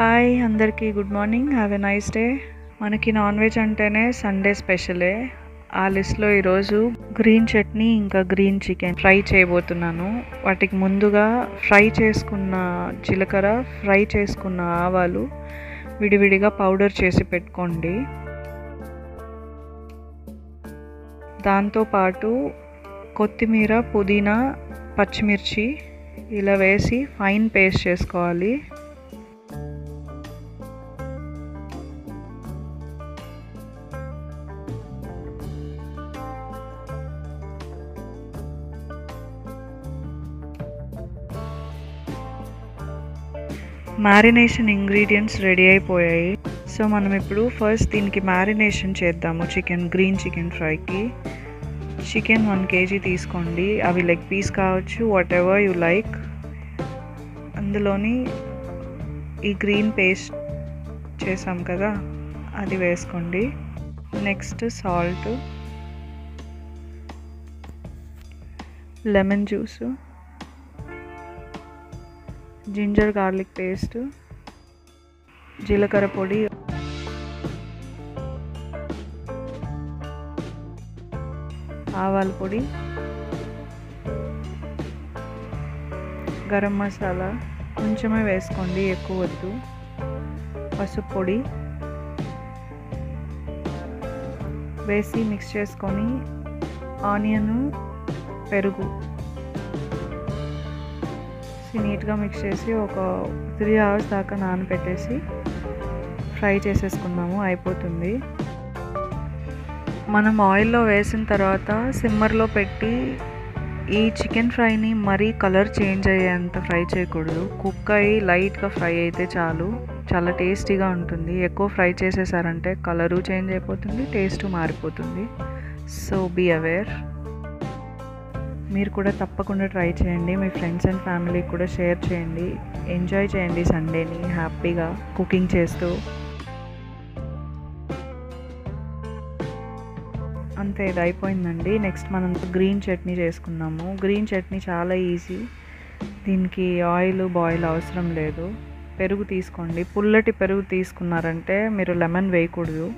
Hi అందరికీ good morning. Have a nice day. మనకి non veg అంటేనే సండే స్పెషలే. ఆ లిస్ట్లో ఈరోజు గ్రీన్ చట్నీ ఇంకా గ్రీన్ చికెన్ ఫ్రై చేయబోతున్నాను. వాటికి ముందుగా ఫ్రై చేసుకున్న జీలకర్ర, ఫ్రై చేసుకున్న ఆవాలు విడివిడిగా పౌడర్ చేసి పెట్టుకోండి. దాంతోపాటు కొత్తిమీర, పుదీనా, పచ్చిమిర్చి ఇలా వేసి ఫైన్ పేస్ట్ చేసుకోవాలి. మ్యారినేషన్ ఇంగ్రీడియంట్స్ రెడీ అయిపోయాయి. సో మనం ఇప్పుడు ఫస్ట్ దీనికి మ్యారినేషన్ చేద్దాము. గ్రీన్ చికెన్ ఫ్రైకి చికెన్ 1 kg తీసుకోండి. అవి లెగ్ పీస్ కావచ్చు, వాట్ ఎవర్ యూ లైక్. అందులోని ఈ గ్రీన్ పేస్ట్ చేసాం కదా, అది వేసుకోండి. Next salt, lemon juice, ginger garlic paste, జీలకర్ర పొడి, ఆవాల పొడి, గరం మసాలా కొంచెమే వేసుకోండి, ఎక్కువ వద్దు, పసుపు పొడి వేసి మిక్స్ చేసుకొని ఆనియన్, పెరుగు నీట్గా మిక్స్ చేసి ఒక 3 hours దాకా నానబెట్టేసి ఫ్రై చేసేసుకున్నాము. అయిపోతుంది. మనం ఆయిల్లో వేసిన తర్వాత సిమ్మర్లో పెట్టి ఈ చికెన్ ఫ్రైని మరీ కలర్ చేంజ్ అయ్యేంత ఫ్రై చేయకూడదు. కుక్ అయ్యి లైట్గా ఫ్రై అయితే చాలు, చాలా టేస్టీగా ఉంటుంది. ఎక్కువ ఫ్రై చేసేసారంటే కలరు చేంజ్ అయిపోతుంది, టేస్ట్ మారిపోతుంది. So be aware. మీరు కూడా తప్పకుండా ట్రై చేయండి. మీ ఫ్రెండ్స్ అండ్ ఫ్యామిలీకి కూడా షేర్ చేయండి. ఎంజాయ్ చేయండి సండేని హ్యాపీగా కుకింగ్ చేస్తూ. అంతే, ఇది అయిపోయిందండి. నెక్స్ట్ మనం గ్రీన్ చట్నీ చేసుకున్నాము. గ్రీన్ చట్నీ చాలా ఈజీ. దీనికి ఆయిల్ బాయిల్ అవసరం లేదు. పెరుగు తీసుకోండి. పుల్లటి పెరుగు తీసుకున్నారంటే మీరు లెమన్ వేయకూడదు.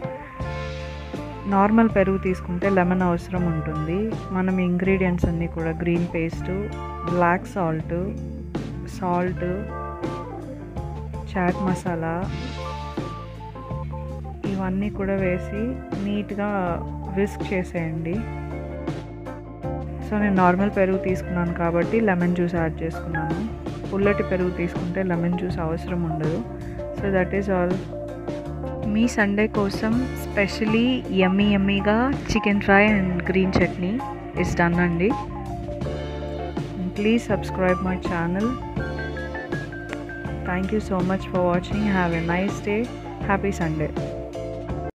నార్మల్ పెరుగు తీసుకుంటే లెమన్ అవసరం ఉంటుంది. మనం ఇంగ్రీడియంట్స్ అన్నీ కూడా green paste, black salt, chaat masala ఇవన్నీ కూడా వేసి నీట్గా విస్క్ చేసేయండి. సో నేను నార్మల్ పెరుగు తీసుకున్నాను కాబట్టి లెమన్ జ్యూస్ యాడ్ చేసుకున్నాను. పుల్లటి పెరుగు తీసుకుంటే లెమన్ జ్యూస్ అవసరం ఉండదు. So that is all. మీ సండే కోసం స్పెషలీ యమ్మీగా chicken fry and green chutney is done అండి. Please subscribe my channel. Thank you so much for watching. Have a nice day. Happy Sunday.